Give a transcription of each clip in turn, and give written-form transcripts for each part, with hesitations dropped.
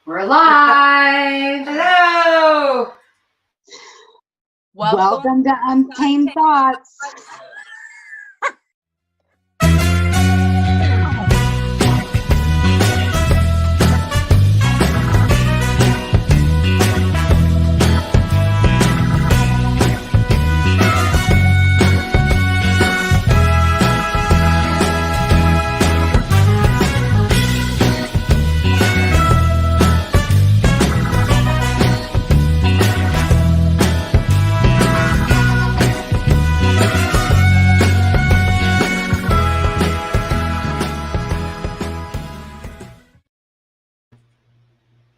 We're live. Hello. Welcome to Untamed Thoughts.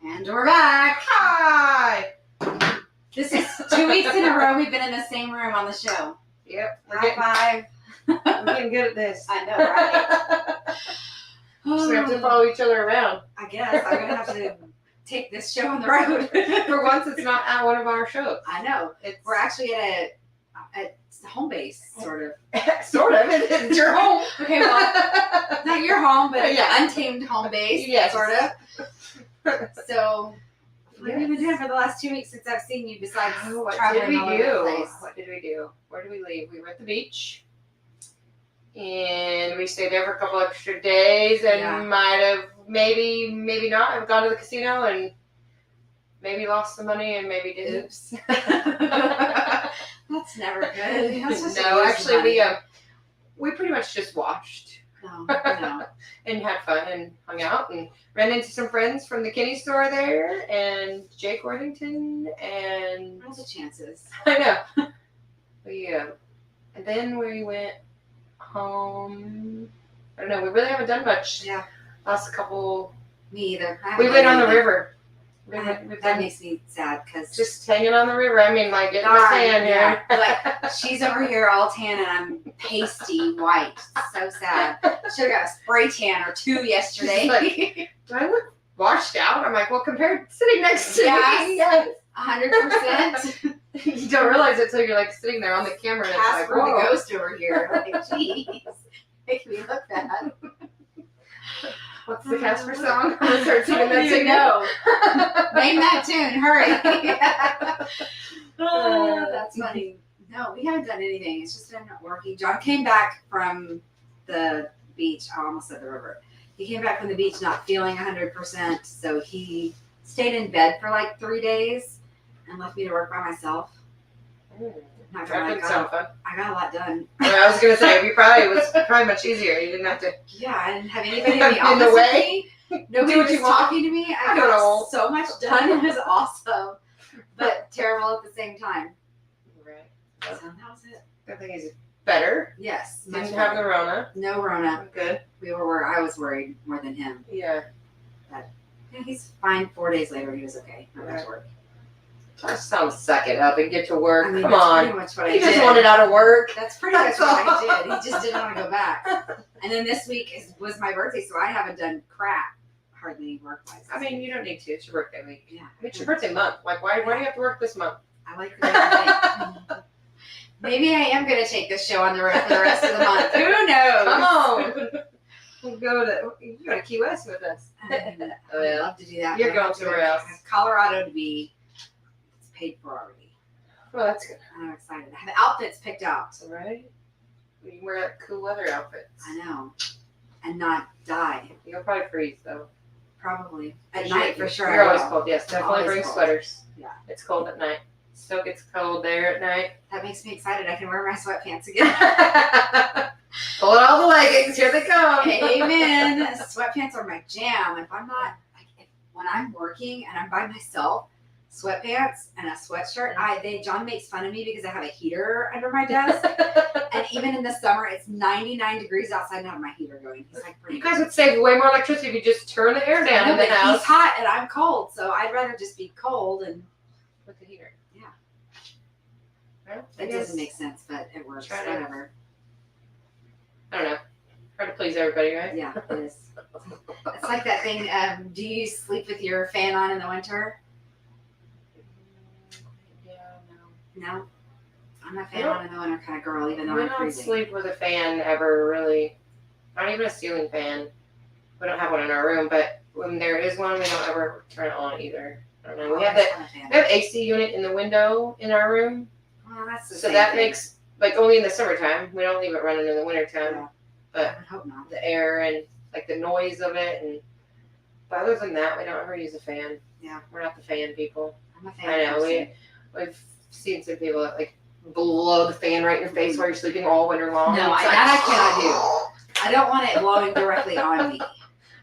And we're back. Hi. This is 2 weeks in a row we've been in the same room on the show. Yep. High five. We're getting good at this. I know, right? Just gonna have to follow each other around. I guess I'm gonna have to take this show on the road. For once, it's not at one of our shows. I know. We're actually at home base, sort of. Sort of. It's your home. Okay, well, not your home, but Yeah. untamed home base, Yes. sort of. So, what have you Yes. been doing for the last 2 weeks since I've seen you? Besides What traveling did we all over the do? place? What did we do? Where did we leave? We were at the beach. And we stayed there for a couple extra days and Yeah. might have, maybe not, have gone to the casino and maybe lost some money and maybe didn't. Oops. That's never good. You're not supposed to No, lose actually, money. we pretty much just watched No. and had fun and hung out and ran into some friends from the Kinney store there and Jake Worthington and What's the chances? I know. And then we went home. I don't know. We really haven't done much. Yeah. Last couple. Me either. We went on the river. That We've been makes me sad because just hanging on the river. I mean, like getting my tan here. Like she's over here all tan and I'm pasty white. So sad. Should have got a spray tan or two yesterday. She's Do I look washed out? I'm like, well, compared to sitting next to Yes. me, yes. 100%. You don't realize it until you're like sitting there on the camera and it's like, Casper the whoa. ghost over here. Like, jeez, make me look bad. What's the Casper song? I'm gonna start singing that You tune. know. Name that tune. Hurry. That's funny. No, we haven't done anything. It's just been working. John came back from the beach. I almost said the river. He came back from the beach not feeling 100%, so he stayed in bed for like 3 days and left me to work by myself. Not That gonna lie, didn't sound fun. I got a lot done. I was gonna say it was probably much easier. You didn't have to. Yeah, I didn't have anybody in the In the office with way? me. Nobody Do what was you want. talking to me. I I don't got know. so much done. It was awesome, but terrible at the same time. Right. So that was it. I think it's better. Yes, much Didn't have better. the Rona. No Rona. Good. I was worried more than him. Yeah. Yeah, he's fine. 4 days later, he was okay. Not much work. Just sounds suck it up and get to work. I mean, Come that's on. pretty much what I He did. just wanted out of work. That's pretty much That's what all. I did. He just didn't want to go back. And then this week was my birthday, so I haven't done crap hardly work-wise. I mean, you don't need to. It's your birthday week. Yeah. It's your birthday month. Like, why do you have to work this month? I like the birthday. Maybe I am going to take this show on the road for the rest of the month. Who knows? Come on. You go to Key West with us. I would love to do that. You're but I going have to somewhere go to else. Colorado to be it's paid for already. Well, that's good. I'm excited. I have outfits picked out. All right. You can wear cool weather outfits. I know. And not die. You'll probably freeze, though. Probably. At night, for sure. You're I always will. cold. Yes, definitely Always bring cold. sweaters. Yeah. It's cold at night. Still gets cold there at night. That makes me excited. I can wear my sweatpants again. Pull out all the leggings. Here they come. Amen. Sweatpants are my jam. If I'm not, when I'm working and I'm by myself, sweatpants and a sweatshirt, John makes fun of me because I have a heater under my desk. And even in the summer, it's 99 degrees outside and I have my heater going. He's like, You guys would save way more electricity if you just turn the air down no, in the but house. he's hot and I'm cold, so I'd rather just be cold and With the heater. Yeah. Well, I it guess- doesn't make sense, but it works. Try to- Whatever. I don't know. Hard to please everybody, right? Yeah, it is. It's like that thing. Do you sleep with your fan on in the winter? Yeah, no. No. I'm a I fan don't- on in the winter kind of girl, even though We I'm don't freezing. sleep with a fan ever, really. Not even a ceiling fan. We don't have one in our room, but when there is one, we don't ever turn it on either. I don't know. Oh, We have I'm a fan. we have AC unit in the window in our room, Well, that's the so same that thing. makes like only in the summertime. We don't leave it running in the wintertime. I would hope not. The air and like the noise of it, and but other than that, we don't ever use a fan. Yeah. We're not the fan people. I'm a fan. I know we've seen some people that like blow the fan right in your face while you're sleeping all winter long. No, It's that I cannot do. I don't want it blowing directly on me.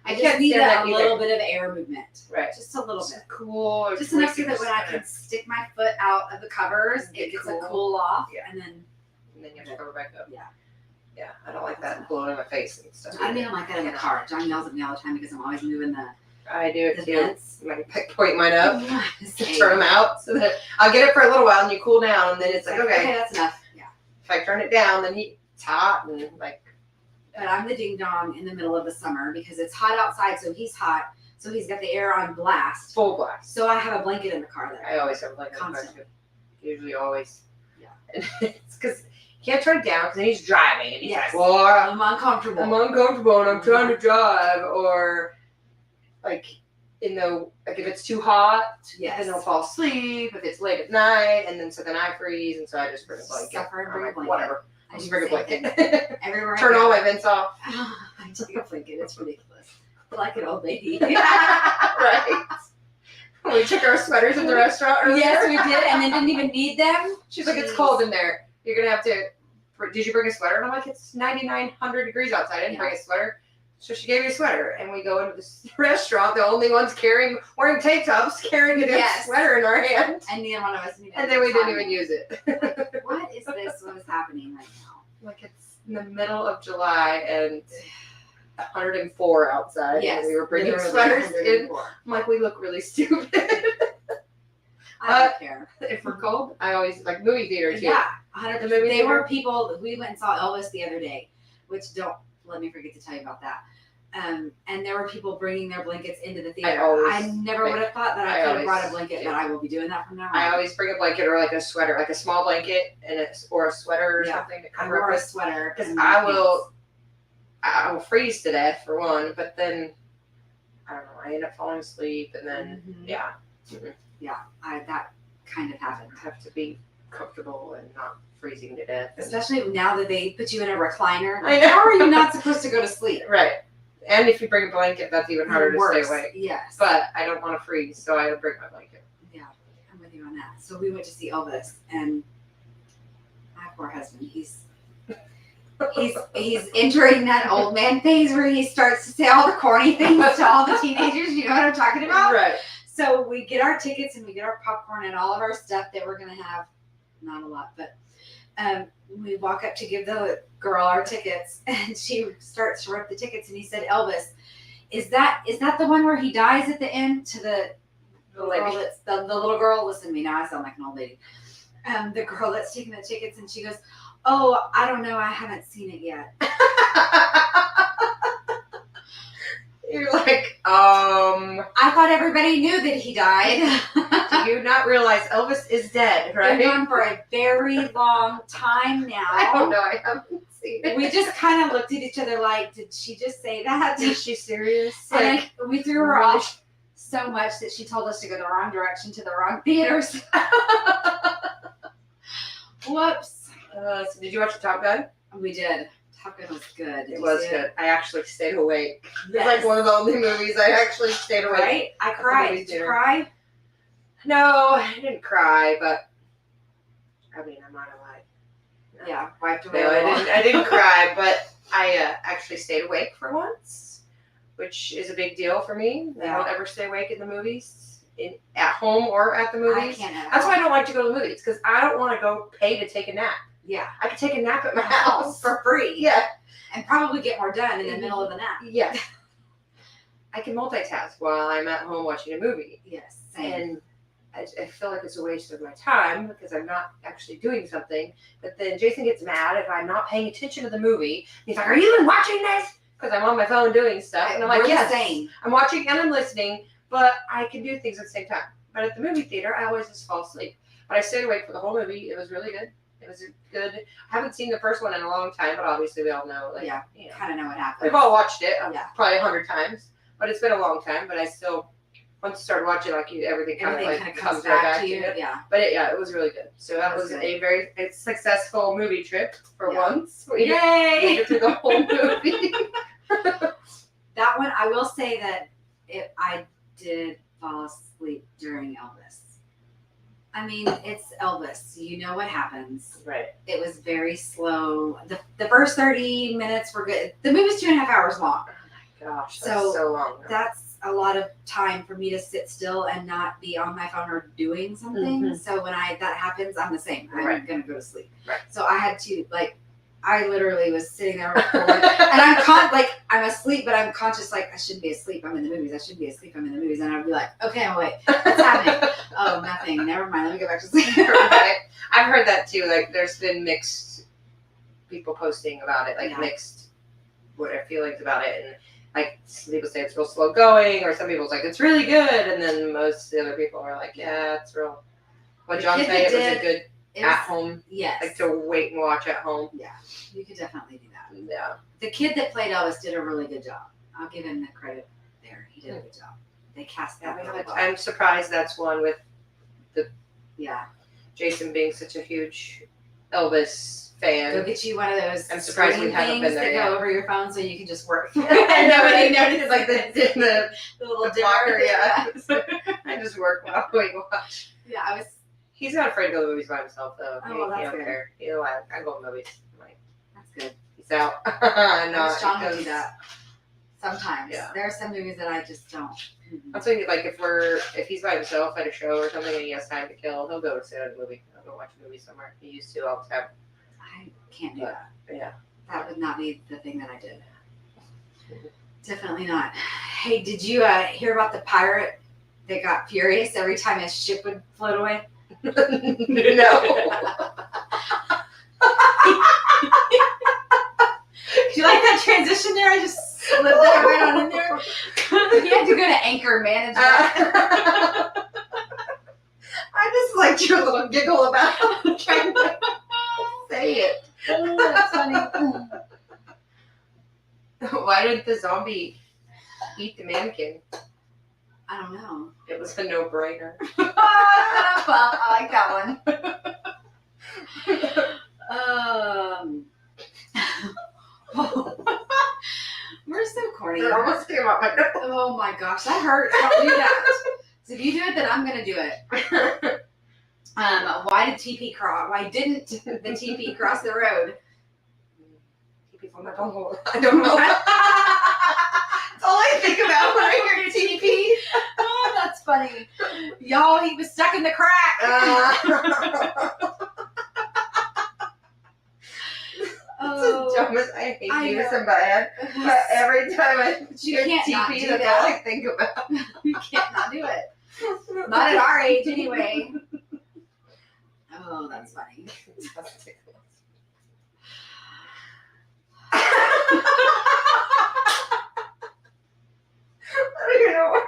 I can't just need stand that a either. little bit of air movement. Right. Just a little Just bit. cool. Just enough so that when I can stick my foot out of the covers, And it get gets a cool. cool off, Yeah. and then And then you have to cover back up. Yeah. Yeah, I don't like that blowing in my face and stuff. I don't even like that in the car. John yells at me all the time because I'm always moving the I do it too. vents. I point mine up, Same. turn them out, so that I'll get it for a little while and you cool down, and then it's like, okay. that's enough. Yeah. If I turn it down, then it's hot and like. But I'm the ding dong in the middle of the summer because it's hot outside, so he's hot. So he's got the air on blast. Full blast. So I have a blanket in the car there. I always have like Constant. Usually always. Yeah. And it's because you can't turn it down because then he's driving and he's Yes. like, well, I'm uncomfortable. I'm uncomfortable and I'm trying to drive, or like like if it's too hot, Yes. then he'll fall asleep. If it's late at night, and then I freeze, and so I just bring a blanket. Suffer and I'm bring a like, blanket. whatever. I I'll just do bring a the same blanket. thing. Everywhere I Turn go. all my vents off. I take a blanket. It's ridiculous. Like an old lady. Right. We took our sweaters in the restaurant earlier. Yes, we did, and then didn't even need them. She's like, it's Jeez. cold in there. You're gonna have to. Did you bring a sweater? And I'm like, it's 9900 degrees outside. I didn't bring a sweater. So she gave me a sweater, and we go into this restaurant. The only ones wearing tank tops, carrying a damn Yes. sweater in our hand, And neither one of us needed and then we didn't even use it. What is this? What is happening right now? Like it's in the middle of July and 104 outside, Yes, and we were bringing literally sweaters in. 104. I'm like, we look really stupid. I don't care. If we're cold, I always like movie theater too. Yeah, 100%. The movie They theater? were people. We went and saw Elvis the other day, which don't let me forget to tell you about that. And there were people bringing their blankets into the theater. I never would have thought that I could have brought a blanket, but I will be doing that from now on. I always bring a blanket or like a sweater, like a small blanket or a sweater or Yeah. something to I cover wore up a with. sweater Because and I pants. will freeze to death for one, but then I don't know. I end up falling asleep, and then Mhm. yeah, That kind of happened. I have to be comfortable and not freezing to death. Especially now that they put you in a recliner. I know. How are you not supposed to go to sleep? Right, and if you bring a blanket, that's even harder to Worse. stay awake. Yes. But I don't want to freeze, so I bring my blanket. Yeah, I'm with you on that. So we went to see Elvis, and my poor husband, he's entering that old man phase where he starts to say all the corny things to all the teenagers. You know what I'm talking about? Right. So we get our tickets and we get our popcorn and all of our stuff that we're gonna have. Not a lot, but we walk up to give the girl our tickets, and she starts to rip the tickets, and he said, "Elvis, is that the one where he dies at the end?" To the girl lady. that's the little girl. Listen to me now. I sound like an old lady. The girl that's taking the tickets, and she goes, "Oh, I don't know. I haven't seen it yet." You're like, I thought everybody knew that he died. do you not realize Elvis is dead, right? Been gone for a very long time now. I don't know. I haven't seen it. We just kind of looked at each other like, did she just say that? Is she serious? And Like, we threw her off so much that she told us to go the wrong direction to the wrong theaters. Whoops. so did you watch Top Gun? We did. Top Gun was good. Did It you was see good. I actually stayed awake. It's Yes. like one of the only movies I actually stayed awake. Right? I the cried. movie Did you theater. cry? No, I didn't cry, but I mean, I'm not alive. Yeah, wiped away. No, a little. I didn't cry, but I actually stayed awake for once, which is a big deal for me. I Yeah. don't ever stay awake in the movies, at home or at the I movies. can't. That's why I don't like to go to the movies, because I don't want to go pay to take a nap. Yeah. I could take a nap at my house. For free. Yeah, And probably get more done in the middle of the nap. yeah. I can multitask while I'm at home watching a movie, Yes. Same. and I feel like it's a waste of my time because I'm not actually doing something. But then Jason gets mad if I'm not paying attention to the movie. He's like, "Are you even watching this?" Because I'm on my phone doing stuff, and I'm like, We're the "Yes, same. I'm watching and I'm listening, but I can do things at the same time." But at the movie theater, I always just fall asleep. But I stayed awake for the whole movie. It was really good. It was good. I haven't seen the first one in a long time, but obviously we all know, like, Yeah. you know, Kind of know what happened. we've all watched it Yeah. probably 100 times. but it's been a long time. But I still, once you start watching, like everything kind of Everything like kind of comes right back to you. you. Yeah. But it was really good. So that That's was good. a very successful movie trip for Yeah. once. We made Yay! it through the whole movie. That one, I will say that I did fall asleep during Elvis. I mean, it's Elvis. You know what happens. Right. It was very slow. The first 30 minutes were good. The movie's 2.5 hours long. Gosh, So, that's so long. That's a lot of time for me to sit still and not be on my phone or doing something. Mhm. So when that happens, I'm the same. I'm Right. gonna go to sleep. Right. So I had to I literally was sitting there and I'm I'm asleep, but I'm conscious I shouldn't be asleep. I'm in the movies. I shouldn't be asleep. I'm in the movies. And I'd be like, okay, I'm awake. What's happening? Oh, nothing. Never mind. Let me go back to sleep. Right. I've heard that too. Like, there's been mixed people posting about it, Yeah. mixed what their feelings about it, and some people say it's real slow going, or some people's like it's really good, and then most of the other people are like, yeah, it's real. What The John kid said, it that was a did- good It was- at home, Yes. to wait and watch at home. Yeah. You could definitely do that. Yeah. The kid that played Elvis did a really good job. I'll give him the credit there. He did a good job. They cast that really well. I'm surprised that's one with Yeah. Jason being such a huge Elvis fan. Go get you one of those I'm surprised we screen haven't things been there that yet. go over your phone so you can just work. I know, Nobody right? notices Like the little the dimmer. blocker, yeah. I just work while we watch. Yeah, I was. He's not afraid to go to the movies by himself, though. Oh, well, he that's don't good. care. You know, I go to movies. I'm like, That's good. peace out. I No, wish John would because do that. Sometimes. Yeah. There are some movies that I just don't. I'm thinking, if he's by himself at a show or something and he has time to kill, he'll go sit at a movie. He'll go watch a movie somewhere. He used to all the time. I can't do But, that. yeah. That would not be the thing that I did. Definitely not. Hey, did you hear about the pirate that got furious every time his ship would float away? No. Do you like that transition there? I just slipped that right on in there. You had to go to anchor management. I just liked your little giggle about trying to say it. Oh, that's funny. Why did the zombie eat the mannequin? I don't know. It was a no-brainer. I like that one. We're so corny. It almost came out my nose. Oh my gosh, that hurts. Don't do that. So if you do it, then I'm gonna do it. Why did TP cross? Why didn't the TP cross the road? I don't know. That's all I think about when I hear TP. Oh, that's funny. Y'all, he was stuck in the crack. Oh, Thomas, I hate I you know. so bad. But every time I You hear can't not TP, do that's that. all I think about. you can't not do it. Not at our age, anyway. Oh, that's funny. I don't even know.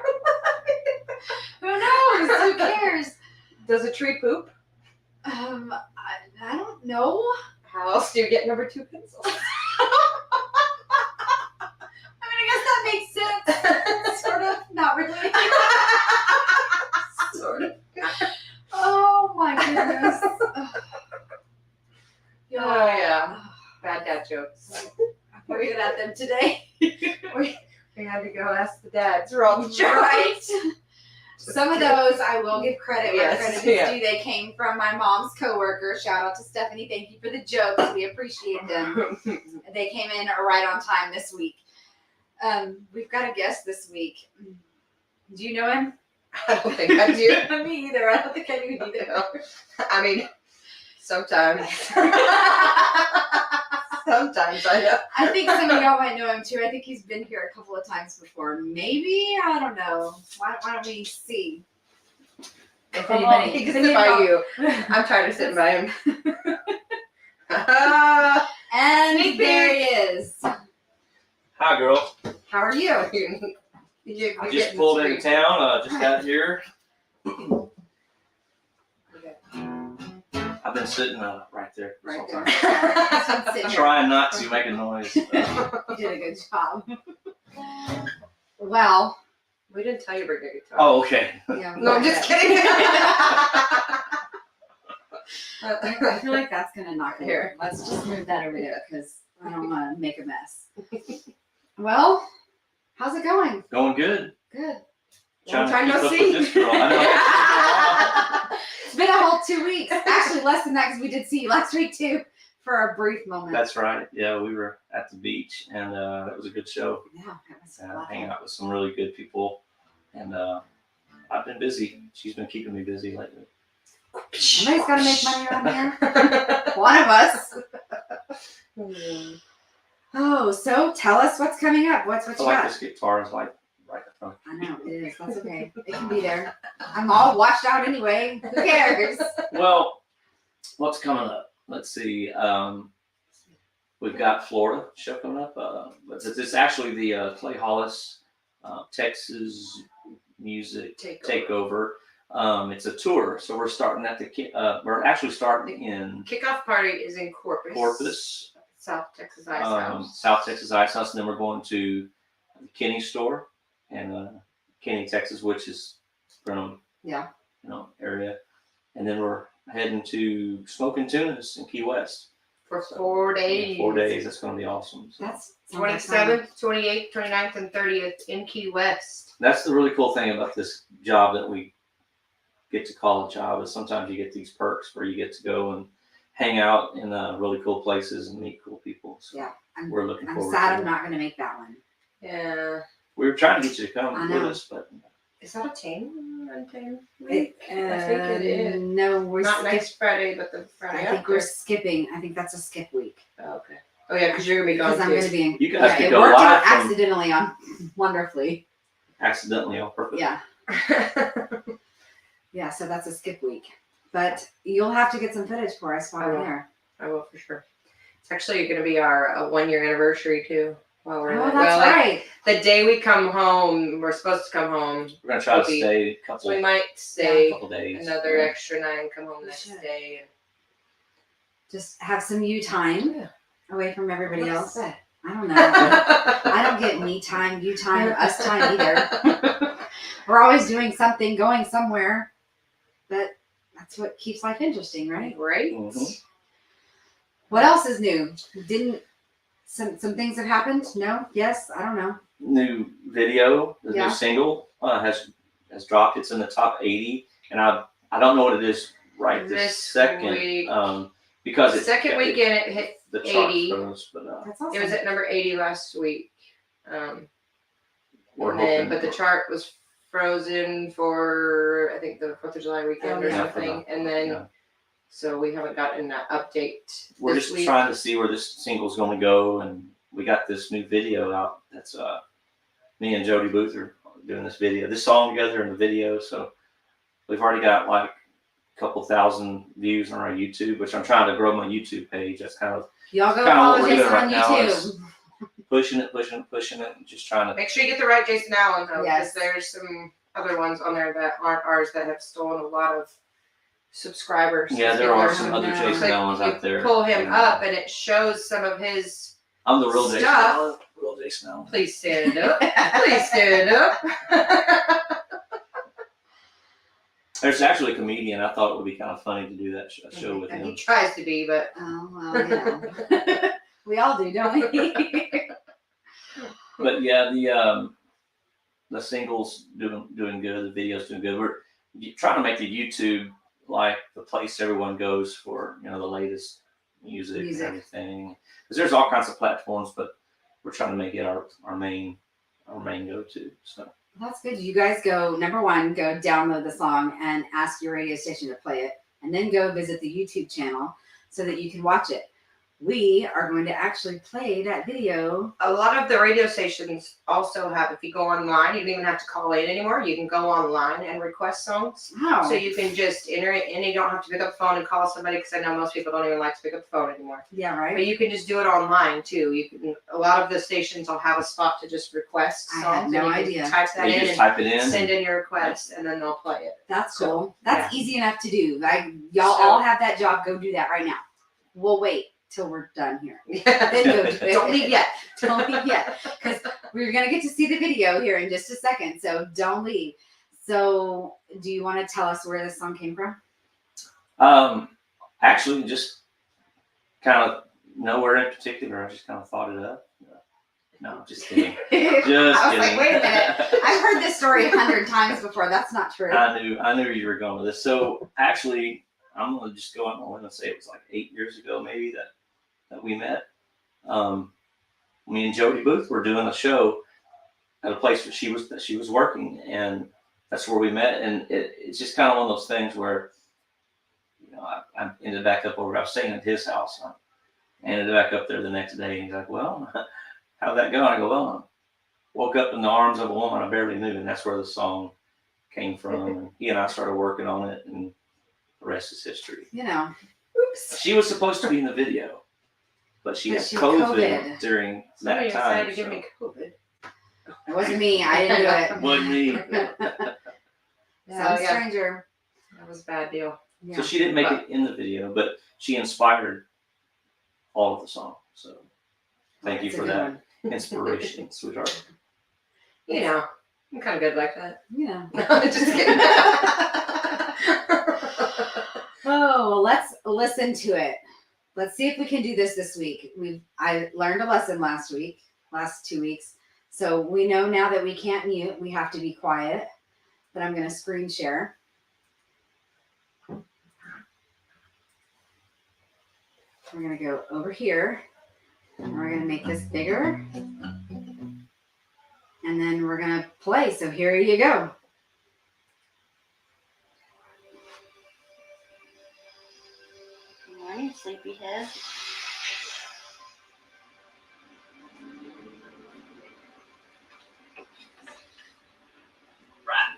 Who knows? Who cares? Does a tree poop? I don't know. How else do you get number 2 pencils? I mean, I guess that makes sense. Sort of. Not really. Sort of. Oh my goodness. Oh, yeah. Bad dad jokes. We're good at them today. We had to go ask the dads for all the jokes. Right. Some of those I will give credit where Yes, credit is yeah. due. They came from my mom's coworker. Shout out to Stephanie. Thank you for the jokes. We appreciate them. They came in right on time this week. We've got a guest this week. Do you know him? I don't think I do. Me either. I don't think I do either. I mean, sometimes. Sometimes I know. I think some of y'all might know him too. I think he's been here a couple of times before. Maybe, I don't know. Why don't we see? If anybody, He can if sit by anybody- you. I'm tired of sitting by him. And there he is. Hi, girl. How are you? I just pulled into town. Just got here. I've been sitting right there. this Right whole there. time. He's been sitting here. Trying not to make a noise. You did a good job. Well, We didn't tell you we're going to guitar. Oh, okay. yeah. No, I'm just kidding. I feel like that's gonna knock it Here. here. Let's just move that over there because I don't want to make a mess. Well, how's it going? Going good. Good. Long time keep no up with see. this girl. I know. It's been a whole 2 weeks. Actually, less than that because we did see you last week too for a brief moment. That's right. Yeah, we were at the beach, and that was a good show. Yeah, it was a lot of Hanging fun. out with some really good people, and I've been busy. She's been keeping me busy lately. Somebody's got to make money around here. One of us. Oh, so tell us what's coming up. What I you feel like got? this guitar is like right in front. I know it is. That's okay. It can be there. I'm all washed out anyway. Who cares? Well, what's coming up? Let's see. We've got Florida show coming up. But it's actually the Clay Hollis Texas Music Takeover. It's a tour, so we're starting at we're actually starting in Kickoff party is in Corpus. South Texas Ice House. South Texas Ice House, and then we're going to the Kenny store in Kenny, Texas, which is from area, and then we're heading to Smoking Tunas in Key West For 4 days. 4 days. That's going to be awesome. So That's 27th, 28th, 29th, and 30th in Key West. that's the really cool thing about this job that we get to call a job is sometimes you get these perks where you get to go and hang out in really cool places and meet cool people. So Yeah, we're looking I'm forward sad to I'm it. not going to make that one. Yeah. We were trying to get you to I come with know. us, but Is that a tame? Untame? I think it is. No, we're Not skip- next Friday, but the Friday I think we're after. skipping. I think that's a skip week. Oh, okay. Oh yeah, because you're gonna be gone Because I'm too. going to be in. you guys Yeah, could it go worked out live from accidentally on wonderfully. accidentally on purpose. Yeah. Yeah, so that's a skip week. But you'll have to get some footage for us while I we're will. there. I will for sure. It's actually going to be our 1 year anniversary too. While we're Oh, there. that's Like, right. the day we come home, we're supposed to come home. We're gonna try to Okay. stay a So couple, we might stay couple days. another extra 9, come home We next should. day. Just have some you time Yeah. away from everybody What's else. that? I don't know. I I don't get me time, you time, us time either. We're always doing something, going somewhere. But that's what keeps life interesting, right? Right? Mhm. What else is new? Didn't some things have happened? No? Yes? I don't know. New video, the Yeah. new single has dropped. It's in the top 80, and I don't know what it is right this This second week. because The it's second weekend it hit the chart 80. goes, but That's awesome. It was at number 80 last week. we're And then, hoping. but the chart was frozen for I think the 4th of July weekend Oh, or yeah. something. And then Yeah. so we haven't gotten that update. We're this just week. trying to see where this single's going to go, and we got this new video out. That's me and Jody Booth are doing this video, this song together in the video. So we've already got like a couple thousand views on our YouTube, which I'm trying to grow my YouTube page. That's kind of Y'all go kinda follow what we're Jason doing on right now YouTube. is pushing it, and just trying to. Make sure you get the right Jason Allen though, because Yes. there's some other ones on there that aren't ours that have stolen a lot of subscribers. Yeah, there People are are some Oh, other no. Jason Like, Allens you out there. pull him and, up and it shows some of his. I'm the real Jason stuff. Allen. Real Jason Allen. Please stand up. Please stand up. There's actually a comedian. I thought it would be kind of funny to do that show with And he him. tries to be, but Oh, well, you know. We all do, don't we? But yeah, the single's doing good. The video's doing good. We're trying to make the YouTube like the place everyone goes for the latest music. Music. And everything. Because there's all kinds of platforms, but we're trying to make it our main go-to. So That's good. You guys go, number one, go download the song and ask your radio station to play it, and then go visit the YouTube channel so that you can watch it. We are going to actually play that video. a lot of the radio stations also have, if you go online, you don't even have to call in anymore. You can go online and request songs. Oh, So you can just enter it and you don't have to pick up the phone and call somebody because I know most people don't even like to pick up the phone anymore. yeah, But right? you can just do it online too. You can. A lot of the stations will have a spot to just request I songs. had no and you idea. can type that you in just and type it in. send in your request, and then they'll play it. That's So, cool. That's easy enough to do. Like, y'all So- all have that job. Go do that right now. We'll wait. till we're done here. Then go to it. Don't leave yet. Don't leave yet, because we're gonna get to see the video here in just a second. So don't leave. So, do you want to tell us where this song came from? Actually, just kind of nowhere in particular. I just kind of thought it up. No, just kidding. Just I was kidding. like, wait a minute. I've heard this story 100 times before. That's not true. I knew you were going with this. So actually, I'm gonna just go out on a limb and say it was like 8 years ago, maybe that we met. Me and Jody Booth were doing a show at a place that she was working, and that's where we met. And it's just kind of one of those things where, you know, I ended back up over. I was staying at his house. I ended back up there the next day, and he's like, "Well, how'd that go?" And I go, "Well, I woke up in the arms of a woman I barely knew," and that's where the song came from. And he and I started working on it, and the rest is history. You know, oops. She was supposed to be in the video, but she had But she had COVID COVID. during Somebody that time. decided to give me COVID. It wasn't me. I didn't do it. Wasn't me. Some yeah, stranger. that was a bad deal. Yeah. So she didn't make it in the video, but she inspired all of the song. So thank you That's a for good that one. inspiration, sweetheart. You know, I'm kind of good like that. Yeah. Just kidding. Oh, well, let's listen to it. Let's see if we can do this week. I learned a lesson last 2 weeks. So we know now that we can't mute. We have to be quiet. But I'm going to screen share. We're going to go over here. And we're going to make this bigger. And then we're going to play. So here you go. Good morning, sleepyhead. Right.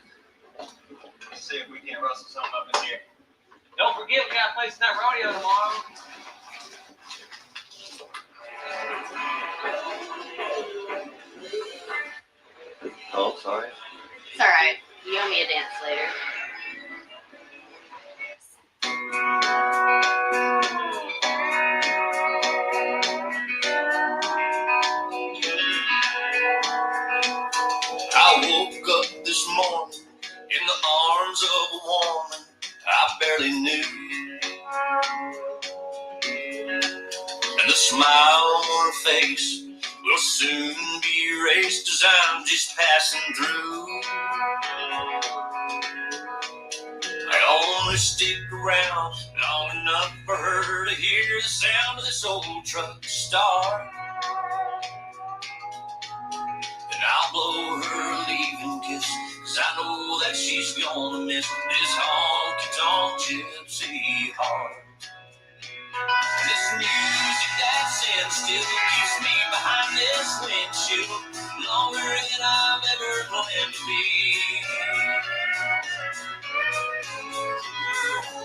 Let's see if we can rustle something up in here. Don't forget, we got place in that rodeo tomorrow. Oh, sorry. It's alright. You owe me a dance later. I woke up this morning in the arms of a woman I barely knew. And the smile on her face will soon be erased as I'm just passing through. I only stick around long enough for her to hear the sound of this old truck start. And I'll blow her leaving kiss, 'cause I know that she's gonna miss this honky-tonk gypsy heart. This music that sends still keeps me behind this windshield longer than I've ever planned to be.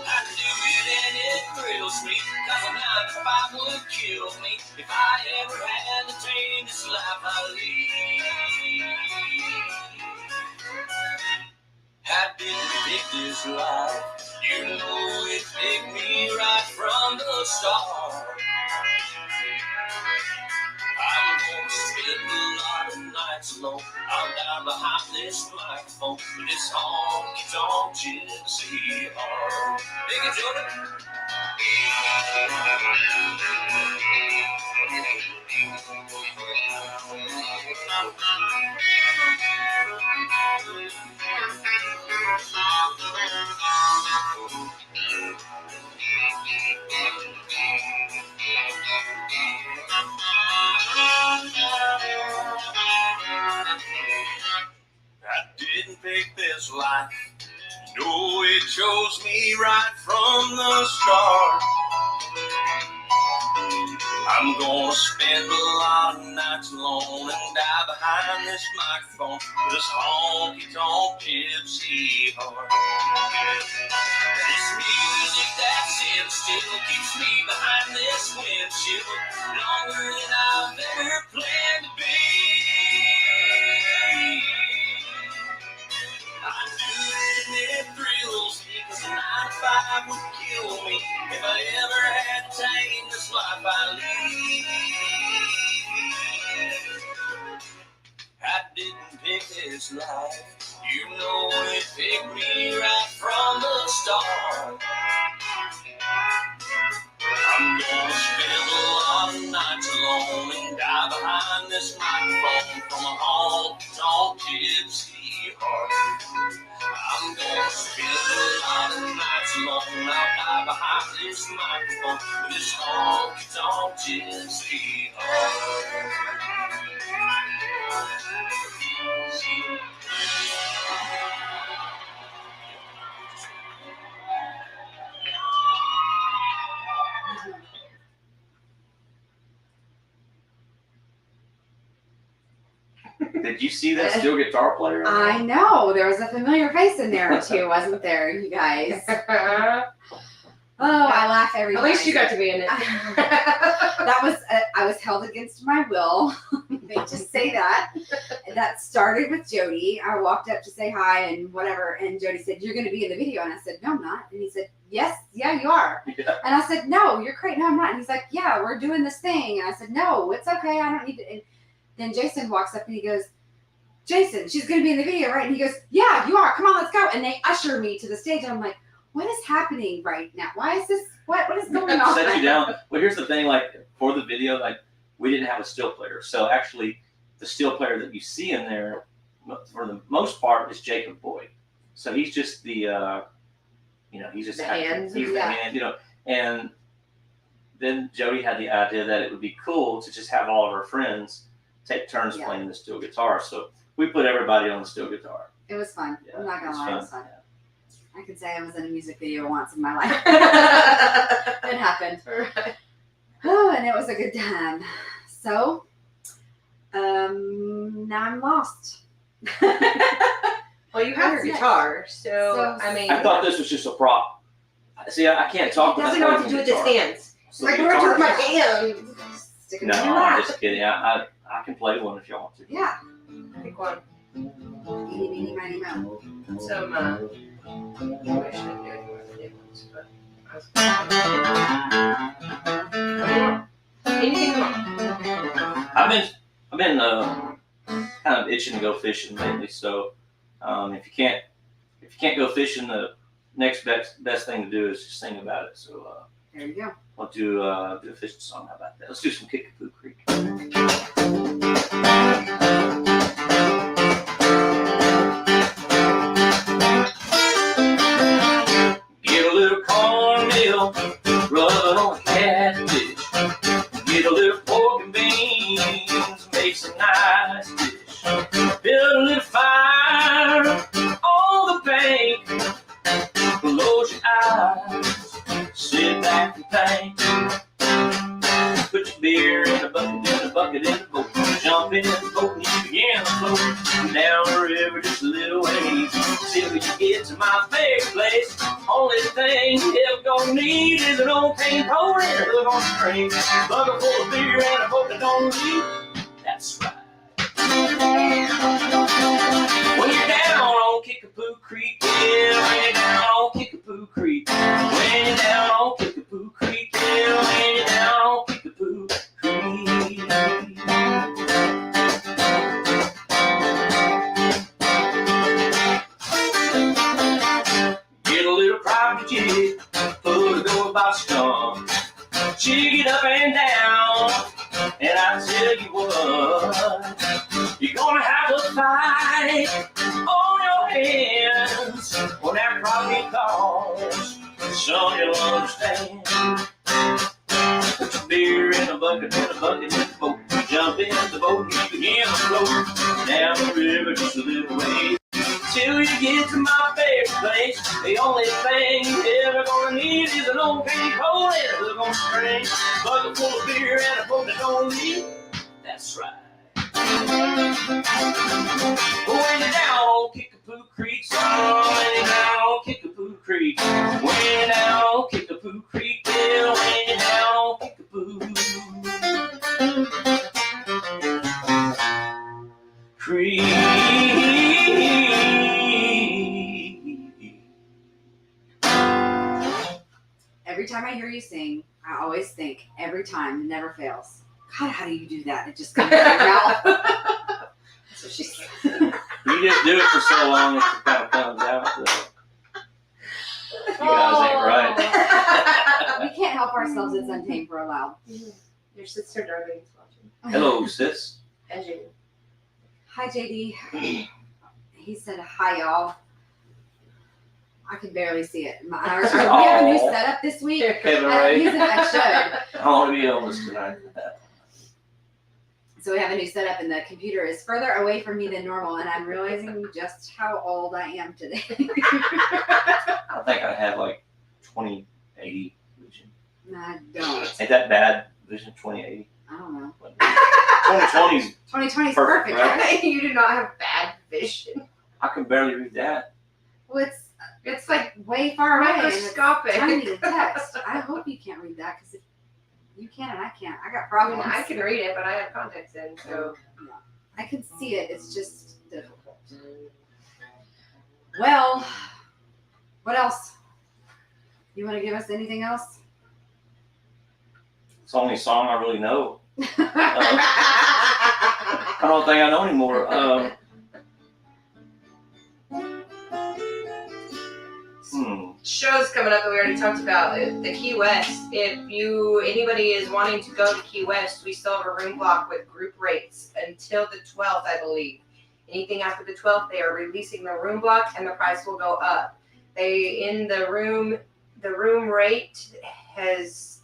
I do it and it thrills me, 'cause a 9 to 5 would kill me if I ever had to tame this life I lead. I didn't pick this life, you know it picked me right from the start. I'm gonna spend a lot of nights alone. I'm down behind this microphone with this honky-tonk gypsy heart. Dig it, Jordan. I didn't pick this life. No, it chose me right from the start. I'm gonna spend a lot of nights alone and die behind this microphone with this honky-tonk gypsy heart. This music that's in still keeps me behind this windshield longer than I've ever planned to be. I do it and it thrills me, 'cause a 9 to 5 would kill me if I ever had to tame this this life I lead. I didn't pick this life, you know it picked me right from the start. I'm gonna spend a lot of nights alone and die behind this microphone from a honky-tonk gypsy heart. I'm gonna spend a lot of nights alone, I'll die behind this microphone with this honky-tonk gypsy heart. Did you see that steel guitar player? I know. There was a familiar face in there too, wasn't there, you guys? Oh, I laugh every At time. least you got to be in it. That was I was held against my will. They just say that. That started with Jody. I walked up to say hi and whatever, and Jody said, "You're going to be in the video," and I said, "No, I'm not." And he said, "Yes, yeah, you are." Yeah. And I said, "No, you're great. No, I'm not." And he's like, "Yeah, we're doing this thing." And I said, "No, it's okay. I don't need to." And then Jason walks up and he goes, "Jason, she's going to be in the video, right?" And he goes, "Yeah, you are. Come on, let's go." And they usher me to the stage, and I'm like, what is happening right now? Why is this? What is going on? Set you down. Well, here's the thing. Like for the video, like we didn't have a steel player, so actually, the steel player that you see in there, for the most part, is Jacob Boyd. So he's just the, he's just The hands, he's the yeah. hand, And then Jody had the idea that it would be cool to just have all of our friends take turns Yeah. playing the steel guitar. So we put everybody on the steel guitar. It was fun. Yeah, I'm not gonna lie, it was fun. I can say I was in a music video once in my life. It happened. Right. Oh, and it was a good time. So, now I'm lost. Well, you have your What's next? guitar, so I mean, I thought this was just a prop. See, I can't talk he about doesn't know what to do with his guitar. hands. So Like, the what do I do with my guitar- hands? Stick it No, in your I'm lap. just kidding. I can play one if y'all want to. Yeah. Pick one. Eeny, meeny, miny, moe. Some, I shouldn't do it with the new ones, but anything you want. I've been kind of itching to go fishing lately. So if you can't go fishing, the next best thing to do is just sing about it. So There you go. I'll do a fishing song. How about that? Let's do some Kickapoo Creek. Get a little cornmeal, rub it on a catfish. Get a little pork and beans, make some nice dish. Build a little fire on the bank. Close your eyes, sit back and think. Put your beer in a bucket in the boat. Jump in the boat and you begin to float down the river just a little ways till you get to my favorite place. Only thing you ever gonna need is an old cane pole and a hook on the string. Bucket full of beer and a boat that don't leak. That's right. When you're down on Kickapoo Creek, yeah, when you're down on Kickapoo Creek, when you're down on Kickapoo Creek, yeah, when you're down on Kickapoo Creek. Get a little private jig, put a go about stump, jig it up and down, and I tell you what, you're gonna have a fight on your hands when that property calls. Son, you'll understand. Put your beer in a bucket in the boat. Jump in the boat and you begin to float down the river just a little way till you get to my favorite place. The only thing you ever gonna need is an old cane pole and a hook on the string. Bucket full of beer and a boat that don't leak. That's right. When you're down on Kickapoo Creek, son, when you're down on Kickapoo Creek, when you're down on Kickapoo Creek, yeah, when you're down on Kickapoo Creek. Every time I hear you sing, I always think every time, it never fails. God, how do you do that? It just comes out of your mouth. That's what she said. You just do it for so long, it kind of comes out. You guys ain't right. We can't help ourselves. It's Untamed for a Loud. Your sister Darlene's watching. Hello, sis. And you. Hi, JD. He said, hi, y'all. I can barely see it. We have a new setup this week. Kevin I Ray. use it, I should. I want to be Elvis tonight. So we have a new setup, and the computer is further away from me than normal, and I'm realizing just how old I am today. I think I have like 2080 vision. I don't. Ain't that bad vision, 2080? I don't know. 2020's, 2020 is Perfect, perfect, right? right? You do not have bad vision. I can barely read that. Well, it's It's like way far away. and it's microscopic. tiny text. I hope you can't read that, because if you can and I can't, I got I problems. mean, I can read it, but I have contacts in, so. I can see it. It's just difficult. Well, what else? You want to give us anything else? It's the only song I really know. I don't think I know anymore. Shows coming up that we already talked about. The Key West. If anybody is wanting to go to Key West, we still have a room block with group rates until the 12th, I believe. Anything after the 12th, they are releasing the room block, and the price will go up. The room rate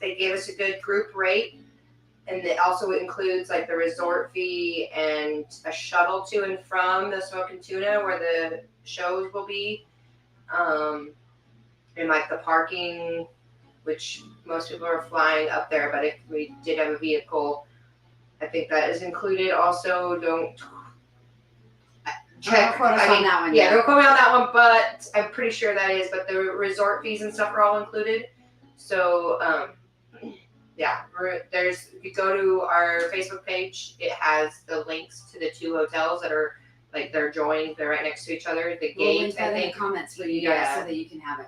they gave us a good group rate, and it also includes like the resort fee and a shuttle to and from the Smokin' Tuna where the shows will be. And like the parking, which most people are flying up there, but if we did have a vehicle, I think that is included. Also, don't check. Don't quote us on that one Yeah, yet. don't quote me on that one, but I'm pretty sure that is. But the resort fees and stuff are all included. So, yeah, if you go to our Facebook page, it has the links to the two hotels that are like they're joined. They're right next to each other. The We'll link gate, I that in the think. comments for you Yeah. guys so that you can have it.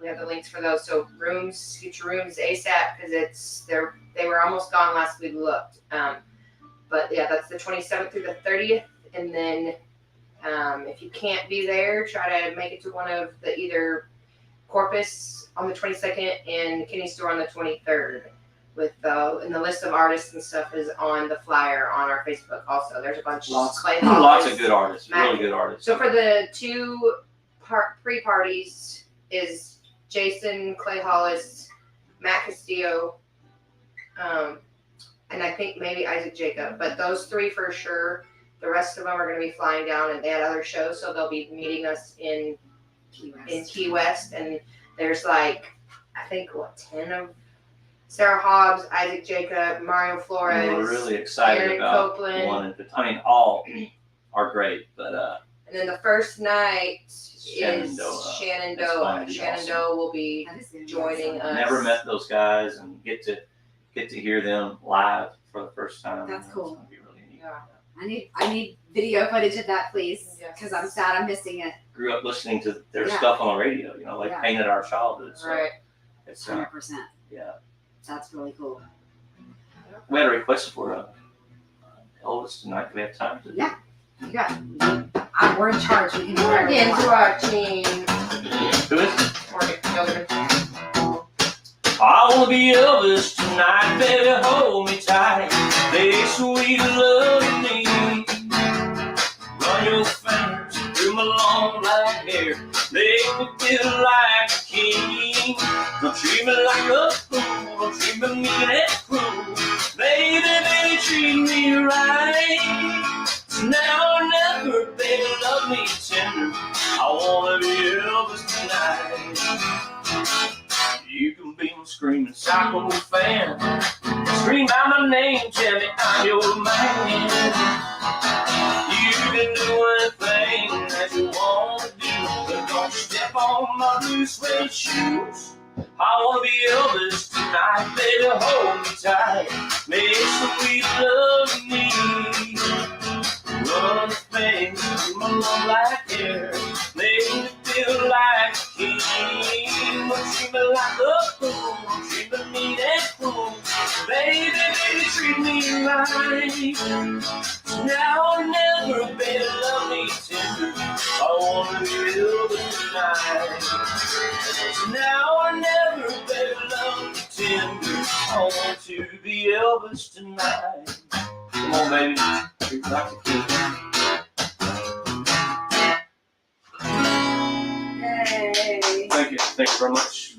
We have the links for those. So rooms, get your rooms ASAP because they were almost gone last we looked. But yeah, that's the 27th through the 30th, and then if you can't be there, try to make it to one of the either Corpus on the 22nd and Kenny Store on the 23rd. And the list of artists and stuff is on the flyer on our Facebook. Also, there's a bunch Lots Clay of Hollis. good artists, Mac- really good artists. So for the two pre-parties is Jason, Clay Hollis, Matt Castillo, and I think maybe Isaac Jacob. But those three for sure. The rest of them are going to be flying down, and they had other shows, so they'll be meeting us in Key West. And there's like, I think 10 of Sarah Hobbs, Isaac Jacob, Mario Flores. We're really excited Aaron about Copeland. one. I mean, all are great, but And then the first night is Shenandoah. Shenandoah. It's going to be Shenandoah will be That is gonna be joining awesome. us. never met those guys and get to hear them live for the first time. That's cool. It's gonna be really neat. Yeah. I need video footage of that, please, Yes. because I'm sad I'm missing it. Grew up listening to their Yeah. stuff on the radio, they Yeah. painted our childhood. So Right. it's 100%. yeah. That's really cool. We had a request for Elvis tonight. Do we have time to? Yeah. You got it. We're in charge. We can do We're whatever we getting want. to our team. Who is it? Morgan Children. I wanna be Elvis tonight, baby, hold me tight. Lay sweet love in me. Run your fingers through my long black hair. Make me feel like a king. Don't treat me like a fool. Don't treat me mean and cruel. Baby, baby, treat me right. So now or never, baby, love me tender. I wanna be Elvis tonight. You can be my screaming psycho fan. Scream out my name, tell me I'm your man. You can do anything that you want to do, but don't step on my blue suede shoes. I wanna be Elvis tonight, baby, hold me tight. Make sweet love me. Run the things through my long black hair. Make me feel like a king. Don't treat me like a fool. Now or never, baby, love me tender. I wanna be Elvis tonight. Now or never, baby, love me tender. I want to be Elvis tonight. Come on, baby. You're Dr. King. Yay. Thank you. Thank you very much.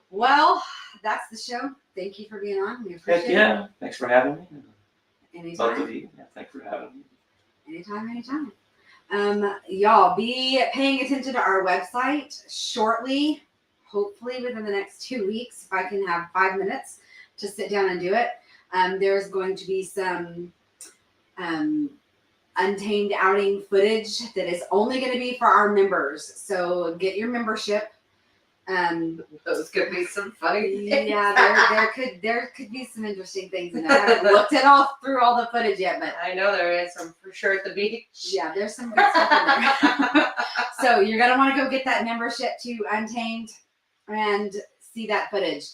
Well, that's the show. Thank you for being on. We Heck appreciate yeah. Thanks for having me. it. Both Anytime. of you. Yeah, thanks for having me. Anytime. Y'all be paying attention to our website shortly, hopefully within the next 2 weeks, if I can have 5 minutes to sit down and do it. There's going to be some Untamed outing footage that is only going to be for our members. So get your membership. Those could be some funny things. Yeah, there could be some interesting things in it. I haven't looked at through all the footage yet, but I know there is some for sure at the beach. yeah, there's some good stuff in there. So you're gonna want to go get that membership to Untamed and see that footage.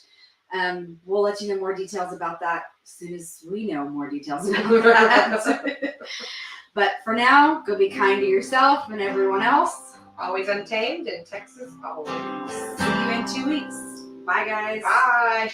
We'll let you know more details about that as soon as we know more details about that. But for now, go be kind to yourself and everyone else. Always Untamed in Texas always. See you in 2 weeks. Bye, guys. Bye.